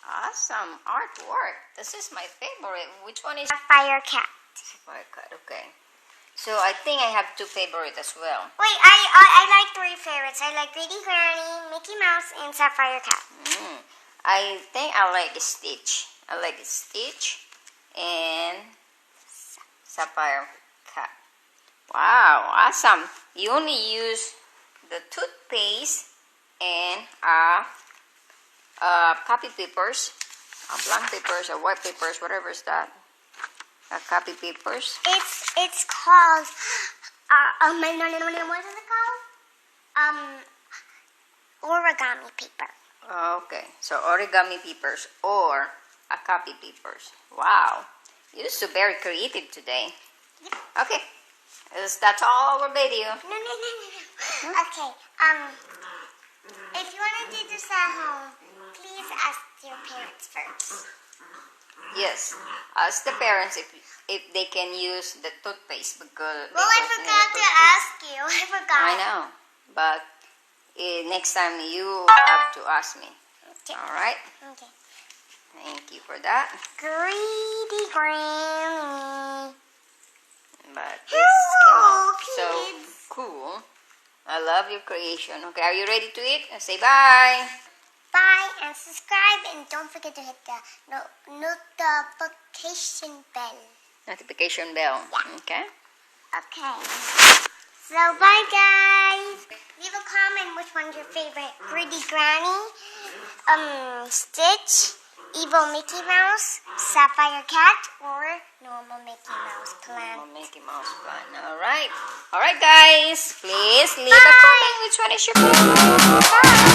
Awesome artwork. This is my favorite. Which one is Sapphire Cat. Sapphire Cat? Okay. So I think I have two favorites as well. Wait, I like 3 favorites. I like Greedy Granny, Mickey Mouse, and Sapphire Cat. I think I like Stitch. I like Stitch and Sapphire Cat. Wow, awesome. You only use the toothpaste and copy papers, blank papers or white papers, whatever is that. Copy papers. It's called what is it called? Origami paper. Okay, so origami papers or copy papers. Wow, you're so very creative today. Yep. Okay, that's all our video. No. Okay. If you want to do this at home, please ask your parents first. Yes, ask the parents if they can use the toothpaste because. Well, I forgot to ask you. I forgot. I know, but next time you have to ask me. Okay. All right. Okay. Thank you for that. Greedy Granny. But Hello, it's so kids. cool. I love your creation. Okay, are you ready to eat? Say bye. Bye and subscribe and don't forget to hit the notification bell. Notification bell. Yeah. Okay. Okay. So bye guys. Leave a comment which one's your favorite. Greedy Granny, Stitch, Evil Mickey Mouse, Sapphire Cat, or normal Mickey Mouse plant. Normal Mickey Mouse plant. All right. All right, guys. Please leave a comment which one is your favorite. Bye.